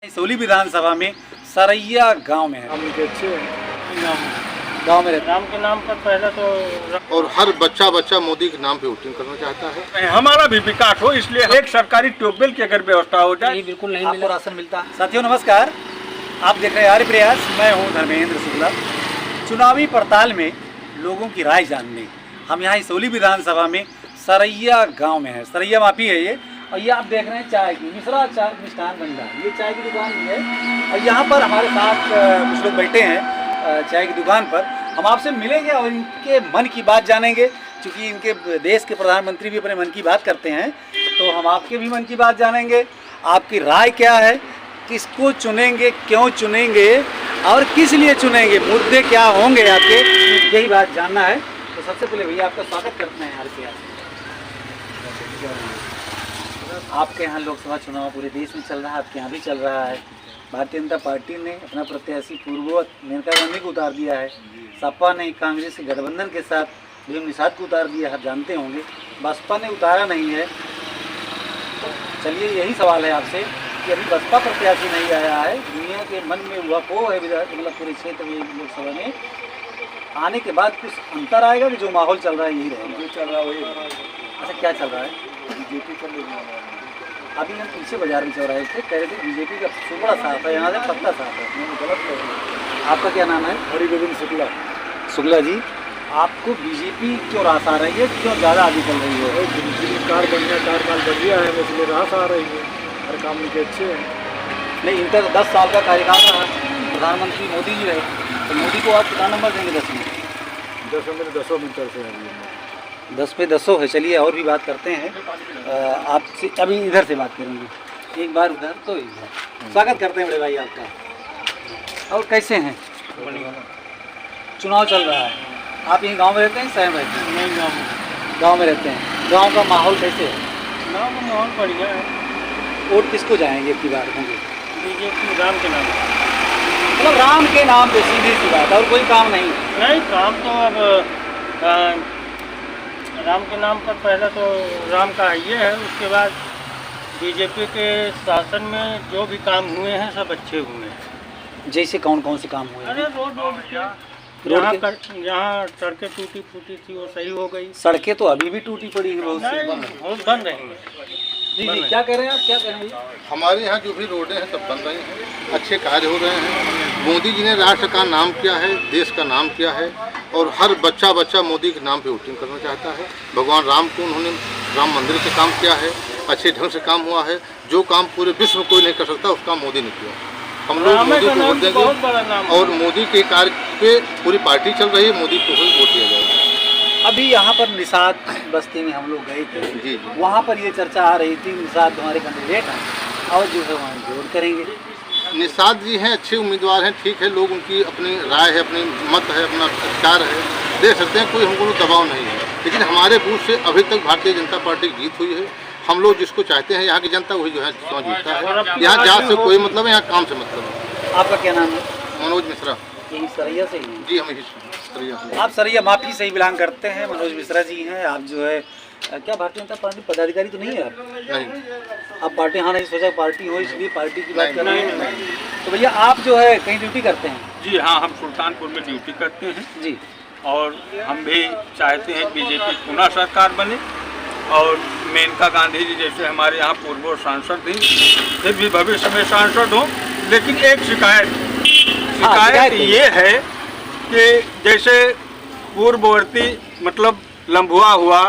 इसौली विधानसभा में सरैया गांव में है। गांव में रहते राम के नाम पर पहले तो और हर बच्चा मोदी के नाम पे वोटिंग करना चाहता है। हमारा भी विकास हो, इसलिए एक सरकारी ट्यूबवेल की अगर व्यवस्था हो जाए। बिल्कुल नहीं आपको राशन मिलता। साथियों नमस्कार, आप देख रहे हैं आर्य प्रयास। मैं हूं धर्मेंद्र शुक्ला। चुनावी पड़ताल में लोगों की राय जानने हम यहाँ इसौली विधानसभा में सरैया गांव में है। सरैया माफी है ये, और ये आप देख रहे हैं चाय की मिश्रा चाय मिष्ठान भंडार, ये चाय की दुकान भी है। और यहाँ पर हमारे साथ कुछ लोग बैठे हैं चाय की दुकान पर। हम आपसे मिलेंगे और इनके मन की बात जानेंगे, क्योंकि इनके देश के प्रधानमंत्री भी अपने मन की बात करते हैं, तो हम आपके भी मन की बात जानेंगे। आपकी राय क्या है, किसको चुनेंगे, क्यों चुनेंगे और किस लिए चुनेंगे, मुद्दे क्या होंगे आपके, यही बात जानना है। तो सबसे पहले भैया आपका स्वागत करते हैं यार प्यार। आपके यहाँ लोकसभा चुनाव पूरे देश में चल रहा है, आपके यहाँ भी चल रहा है। भारतीय जनता पार्टी ने अपना प्रत्याशी पूर्ववत मेनका गांधी को उतार दिया है। सपा ने कांग्रेस के गठबंधन के साथ भीम निषाद को उतार दिया, आप जानते होंगे। बसपा ने उतारा नहीं है। तो चलिए यही सवाल है आपसे कि अभी बसपा प्रत्याशी नहीं आया है, दुनिया के मन में हुआ वो है मतलब पूरे क्षेत्र में लोकसभा में आने के बाद कुछ अंतर आएगा कि जो माहौल चल रहा है यही रहेगा? जो चल रहा है वही। अच्छा, क्या चल रहा है? बीजेपी चल रही है। अभी हम पीछे बाजार में चौराहे थे, कह रहे थे बीजेपी का सुपड़ा साफ है, यहाँ से पत्ता साफ है। गलत। आपका क्या नाम है? हरिगोविंद शुक्ला। शुक्ला जी, आपको बीजेपी क्यों रास आ रही है, क्यों ज़्यादा आगे चल रही है? कार बढ़िया 4 साल बढ़िया है, इसलिए रास आ रही है, हर काम उनके अच्छे हैं। नहीं, इनका 10 साल का कार्यकाल रहा, प्रधानमंत्री मोदी जी रहे, तो मोदी को आप कितना नंबर देंगे? 10 में 10 में 10 से 10 में 10 है। चलिए और भी बात करते हैं आपसे, अभी इधर से बात करेंगे, एक बार उधर तो इधर। स्वागत करते हैं बड़े भाई आपका। और कैसे हैं? चुनाव चल रहा है, आप यहीं गांव में रहते हैं, शहर में रहते हैं? नहीं, गांव में रहते हैं। गांव का माहौल कैसे है? गाँव का माहौल बढ़िया है। वोट किसको जाएंगे अब की बार होंगे? बीजेपी राम के नाम, मतलब राम के नाम पे, सीधी सी बात, और कोई काम नहीं? नहीं, काम तो अब राम के नाम पर पहले तो राम का ये है, उसके बाद बीजेपी के शासन में जो भी काम हुए हैं सब अच्छे हुए हैं। जैसे कौन कौन से काम हुए हैं? अरे रोड यहाँ सड़कें टूटी फूटी थी, वो सही हो गई। सड़कें तो अभी भी टूटी पड़ी है बहुत सी। बहुत बन रही हैं। जी, क्या कह रहे हैं आप, क्या कह रहे हैं? हमारे यहाँ जो भी रोडें हैं सब बन रही हैं, अच्छे कार्य हो रहे हैं। मोदी जी ने राष्ट्र का नाम किया है, देश का नाम किया है, और हर बच्चा मोदी के नाम पे वोटिंग करना चाहता है। भगवान राम को उन्होंने राम मंदिर से काम किया है, अच्छे ढंग से काम हुआ है। जो काम पूरे विश्व में कोई नहीं कर सकता, उस काम मोदी ने किया। हम लोग मोदी को वोट देंगे, और मोदी के कार्य पे पूरी पार्टी चल रही है, मोदी को ही वोट दिया जाएगा। अभी यहाँ पर निषाद बस्ती में हम लोग गए थे जी, वहाँ पर ये चर्चा आ रही थी निषाद हमारे कैंडिडेट हैं और जो है वहाँ जोड़ करेंगे। निषाद जी हैं, अच्छे उम्मीदवार हैं, ठीक है, लोग उनकी अपनी राय है, अपनी मत है, अपना विचार है, दे सकते हैं, कोई हमको दबाव नहीं है। लेकिन हमारे बूथ से अभी तक भारतीय जनता पार्टी की जीत हुई है। हम लोग जिसको चाहते हैं, यहाँ की जनता वही जो है चुनाव जीतता है। यहाँ जात से कोई मतलब है, यहाँ काम से मतलब है। आपका क्या नाम है? मनोज मिश्रा। यही सरैया से ही? जी, हम सरैया से। आप सरैया माफी से ही बिलोंग करते हैं। मनोज मिश्रा जी हैं। आप जो है क्या भारतीय जनता पार्टी पदाधिकारी तो नहीं है आप? नहीं। आप पार्टी, हाँ नहीं सोचा पार्टी हो इसलिए पार्टी की बात कर रहे हैं? तो भैया आप जो है कहीं ड्यूटी करते हैं? जी हाँ, हम सुल्तानपुर में ड्यूटी करते हैं जी, और हम भी चाहते हैं बीजेपी पुनः सरकार बने, और मेनका गांधी जी जैसे हमारे यहाँ पूर्व सांसद थी, फिर भी भविष्य में सांसद हों। लेकिन एक शिकायत ये है कि जैसे पूर्ववर्ती मतलब लम्भुआ हुआ,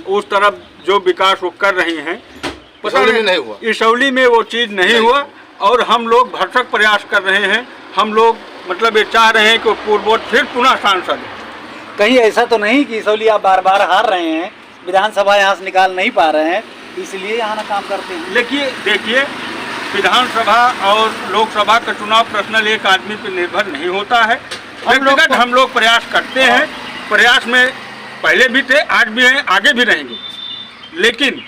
उस तरफ जो विकास वो कर रही हैं, नहीं हुआ, इसौली में वो चीज़ नहीं हुआ। और हम लोग भरसक प्रयास कर रहे हैं, हम लोग मतलब ये चाह रहे हैं कि पूर्ववत फिर पुनः सांसद है। कहीं ऐसा तो नहीं कि इसौली आप बार बार हार रहे हैं, विधानसभा यहाँ से निकाल नहीं पा रहे हैं, इसलिए यहाँ ना काम करते हैं? देखिए, विधानसभा और लोकसभा का चुनाव पर्सनल एक आदमी पर निर्भर नहीं होता है। व्यक्तिगत हम लोग प्रयास करते हैं, प्रयास में पहले भी थे, आज भी हैं, आगे भी रहेंगे। लेकिन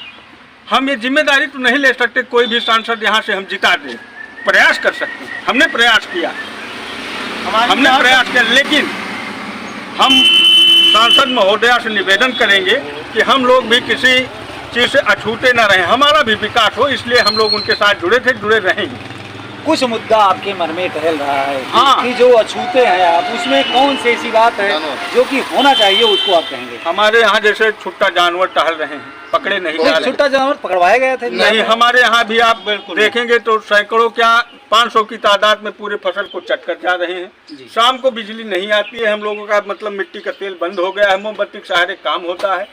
हम ये जिम्मेदारी तो नहीं ले सकते कोई भी सांसद यहाँ से हम जिता दें। प्रयास कर सकते हैं, हमने प्रयास किया, लेकिन हम सांसद महोदया से निवेदन करेंगे कि हम लोग भी किसी चीज़ से अछूते न रहें, हमारा भी विकास हो, इसलिए हम लोग उनके साथ जुड़े थे, जुड़े रहेंगे। कुछ मुद्दा आपके मन में टहल रहा है हाँ। कि जो अछूते हैं आप, उसमें कौन सी ऐसी बात है जो कि होना चाहिए, उसको आप कहेंगे? हमारे यहाँ जैसे छुट्टा जानवर टहल रहे हैं, पकड़े नहीं जा रहे। छुट्टा जानवर पकड़वाए गए थे? नहीं, हमारे यहाँ भी आप देखेंगे तो सैकड़ों क्या 500 की तादाद में पूरे फसल को चट कर जा रहे हैं। शाम को बिजली नहीं आती है, हम लोगों का मतलब मिट्टी का तेल बंद हो गया है, मोमबत्ती के सहारे काम होता है।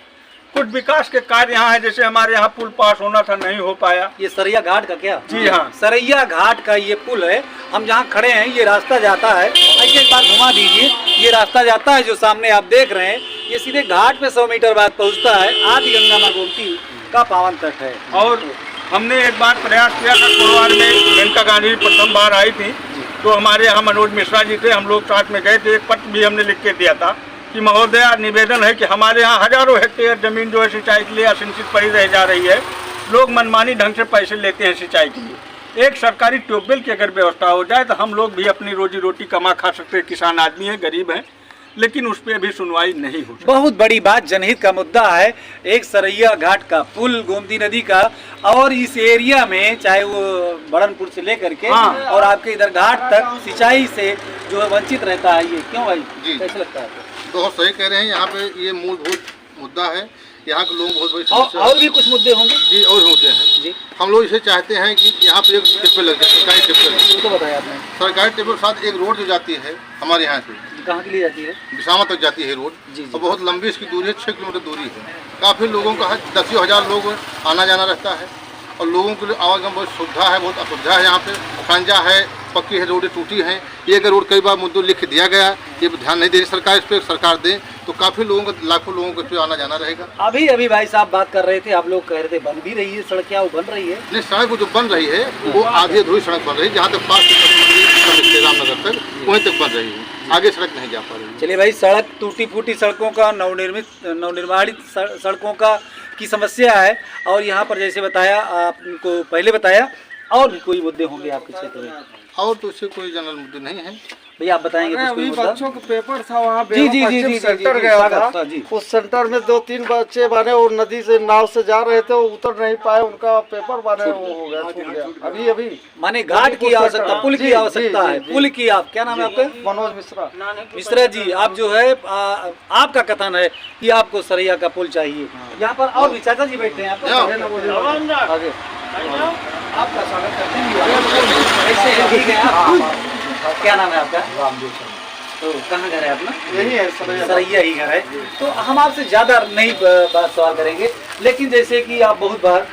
कुछ विकास के कार्य यहाँ है, जैसे हमारे यहाँ पुल पास होना था, नहीं हो पाया। ये सरैया घाट का क्या? जी हाँ, सरैया घाट का ये पुल है। हम जहाँ खड़े हैं ये रास्ता जाता है, आइए एक बार घुमा दीजिए। ये रास्ता जाता है जो सामने आप देख रहे हैं, ये सीधे घाट पे 100 मीटर बाद पहुँचता है। आदि गंगा माँ गोमती का पावन तट है। और हमने एक बार प्रयास किया था, कुरवार में मेनका गांधी प्रथम बार आई थी, तो हमारे यहाँ मनोज मिश्रा जी थे, हम लोग साथ में गए थे। एक पत्र भी हमने लिख के दिया था कि महोदय निवेदन है कि हमारे यहाँ हजारों हेक्टेयर जमीन जो है सिंचाई के लिए असिंचित पड़ी रह जा रही है। लोग मनमानी ढंग से पैसे लेते हैं सिंचाई के लिए। एक सरकारी ट्यूबवेल की अगर व्यवस्था हो जाए तो हम लोग भी अपनी रोजी रोटी कमा खा सकते हैं। किसान आदमी है, गरीब हैं, लेकिन उस पर भी सुनवाई नहीं हो सकती। बहुत बड़ी बात, जनहित का मुद्दा है एक सरैया घाट का पुल गोमती नदी का, और इस एरिया में चाहे वो बड़नपुर से लेकर के और आपके इधर घाट तक सिंचाई से जो है वंचित रहता है। ये क्यों भाई, कैसे लगता है? बहुत सही कह रहे हैं, यहाँ पे ये मूलभूत मुद्दा है। यहाँ के लोग बहुत बड़ी समस्या और भी कुछ मुद्दे होंगे जी, और मुद्दे हैं जी। हम लोग इसे चाहते हैं कि यहाँ पे एक टिप्पल लग जाए, सरकारी टिप्पल। तो बताया आपने, सरकारी टिप्पल के साथ एक रोड जो जाती है हमारे यहाँ से, कहाँ के लिए जाती है? विसामा तक जाती है रोड, और बहुत लंबी इसकी दूरी है, 6 किलोमीटर दूरी है। काफ़ी लोगों का 10,000 लोग आना जाना रहता है, और लोगों के लिए आवागमन बहुत सुविधा है, बहुत असुविधा है। यहाँ पे खंजा है, पक्की है, रोडें टूटी हैं। ये अगर रोड कई बार मुद्दों लिख दिया गया, ये ध्यान नहीं दे रही सरकार, इस पर सरकार दे तो काफ़ी लोगों को, लाखों लोगों को इस पर आना जाना रहेगा। अभी अभी भाई साहब बात कर रहे थे, आप लोग कह रहे थे बन भी रही है सड़क, क्या वो बन रही है? नहीं, सड़क वो जो बन रही है वो आधी अधूरी सड़क बन रही है, जहाँ तक पास रामनगर तक वहीं तक बन रही है, आगे सड़क नहीं जा पा रही है। चलिए भाई, सड़क टूटी फूटी सड़कों का, नवनिर्माणित सड़कों का की समस्या है। और यहाँ पर जैसे बताया, आपको पहले बताया, और भी कोई मुद्दे होंगे आपके क्षेत्र में? और तो इससे कोई जनरल मुद्दे नहीं है भैया, आप बताएंगे कुछ कोई मुद्दा? बच्चों का पेपर था वहाँ जी सेंटर गया था जी। उस सेंटर में 2-3 बच्चे बने और नदी से नाव से जा रहे थे, वो उतर नहीं पाए, उनका पेपर बने वो हो गया, छूट गया। अभी माने घाट की आवश्यकता, पुल की आवश्यकता है। पुल की, आप क्या नाम है आपका? मनोज मिश्रा। मिश्रा जी, आप जो है आपका कथन है कि आपको सरैया का पुल चाहिए। यहाँ पर और भी चाचा जी बैठे हैं, आगे आपका स्वागत करते हैं। कैसे हैं? ठीक है आप? क्या नाम है आपका? तो कहाँ घर है अपना? यही है सरैया ही घर है। तो हम आपसे ज़्यादा नहीं बात सवाल करेंगे, लेकिन जैसे कि आप बहुत बार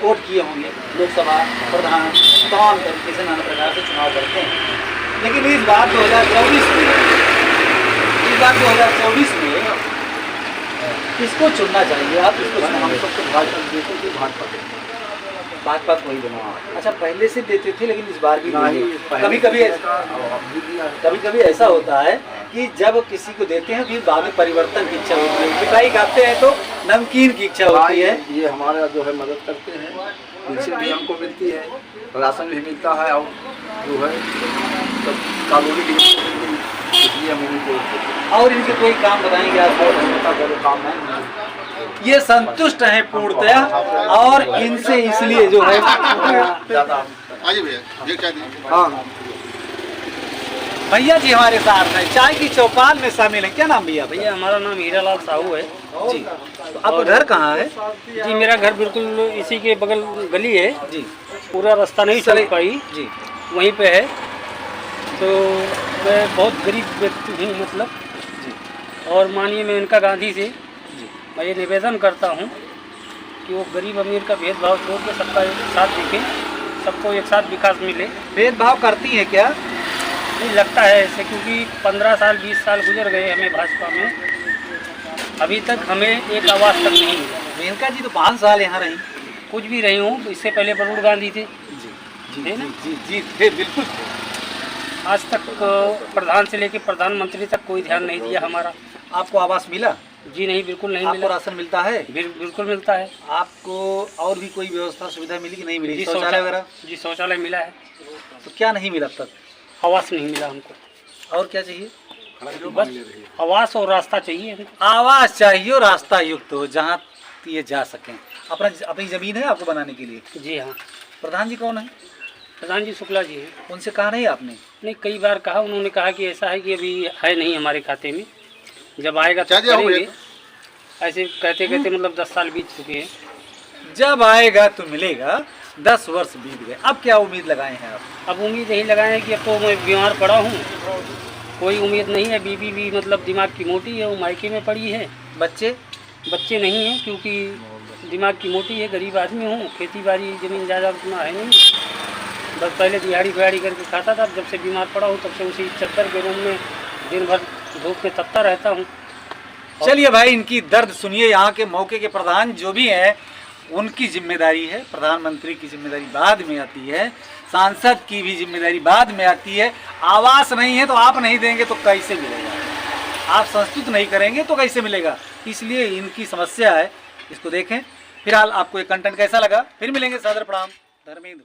वोट किए होंगे, लोकसभा, प्रधान, तमाम तरीके से नाना प्रकार से चुनाव करते हैं। लेकिन इस बार 2024 में किसको चुनना चाहिए? आप इसको हम सबको भाजपा को ही बनाओ। अच्छा, पहले से देते थे, लेकिन इस बार भी नहीं। कभी कभी ऐसा होता है कि जब किसी को देते हैं फिर बाद में परिवर्तन की इच्छा होती है। मिठाई खाते हैं तो नमकीन की इच्छा होती है। ये हमारा जो है मदद करते हैं, पेंशन भी हमको मिलती है, राशन भी मिलता है, और जो है सब कॉलोनी भी मिलती है, इसलिए हम इनको। और इनके कोई काम बताएंगे आपको? काम है, ये संतुष्ट हैं पूर्णतया, और इनसे इसलिए जो है ज़्यादा। आइए भैया, ये क्या दीजिए। हाँ, भैया जी हमारे साथ हैं, चाय की चौपाल में शामिल है। क्या नाम भैया? भैया हमारा नाम हीरालाल साहू है जी। तो आपका घर कहाँ है? जी, मेरा घर बिल्कुल इसी के बगल गली है जी। पूरा रास्ता नहीं चल पाई जी, वहीं पे है। तो मैं बहुत गरीब व्यक्ति हूँ मतलब जी। और माननीय मेनका गांधी से मैं ये निवेदन करता हूँ कि वो गरीब अमीर का भेदभाव छोड़ के सबका एक साथ देखें, सबको एक साथ विकास मिले। भेदभाव करती है क्या? नहीं लगता है ऐसे, क्योंकि 15 साल 20 साल गुजर गए हमें भाजपा में, अभी तक हमें एक आवाज़ तक नहीं मिला। मेनका जी तो 5 साल यहाँ रही। कुछ भी रही हूँ, इससे पहले वरुण गांधी थे, जी जी जी थे, बिल्कुल। आज तक प्रधान से लेकर प्रधानमंत्री तक कोई ध्यान नहीं दिया हमारा। आपको आवास मिला? जी नहीं, बिल्कुल नहीं आपको मिला। राशन मिलता है? बिल्कुल मिलता है। आपको और भी कोई व्यवस्था सुविधा मिली कि नहीं मिली? जी, शौचालय वगैरह? जी शौचालय मिला है। तो क्या नहीं मिला अब तक? आवास नहीं मिला हमको। और क्या चाहिए? बस आवास और रास्ता चाहिए हमको। आवास चाहिए और रास्ता युक्त हो जहाँ ये जा सकें। अपनी ज़मीन है आपको बनाने के लिए? जी हाँ। प्रधान जी कौन है? प्रधान जी शुक्ला जी हैं। उनसे कहा नहीं आपने? नहीं, कई बार कहा, उन्होंने कहा कि ऐसा है कि अभी है नहीं हमारे खाते में, जब आएगा तो क्या हो करेंगे। गया? ऐसे कहते कहते मतलब 10 साल बीत चुके हैं। जब आएगा तो मिलेगा, 10 वर्ष बीत गए, अब क्या उम्मीद लगाए हैं आप? अब उम्मीद यही लगाए हैं कि अब तो मैं बीमार पड़ा हूँ, कोई उम्मीद नहीं है। बीबी भी मतलब दिमाग की मोटी है, वो मायके में पड़ी है। बच्चे? बच्चे नहीं हैं क्योंकि दिमाग की मोटी है, गरीब आदमी हूँ, खेती बाड़ी ज़मीन जायदाद उतना है नहीं, बस पहले दिहाड़ी बिहाड़ी करके खाता था। जब से बीमार पड़ा हूँ तब से उसी चद्दर के रूम में दिन भर धूप में तपता रहता हूँ। चलिए भाई, इनकी दर्द सुनिए। यहाँ के मौके के प्रधान जो भी हैं उनकी जिम्मेदारी है, प्रधानमंत्री की जिम्मेदारी बाद में आती है, सांसद की भी जिम्मेदारी बाद में आती है। आवास नहीं है तो आप नहीं देंगे तो कैसे मिलेगा? आप संस्तुत नहीं करेंगे तो कैसे मिलेगा? इसलिए इनकी समस्या है, इसको देखें। फिलहाल आपको ये कंटेंट कैसा लगा? फिर मिलेंगे, सादर प्रणाम, धर्मेंद्र।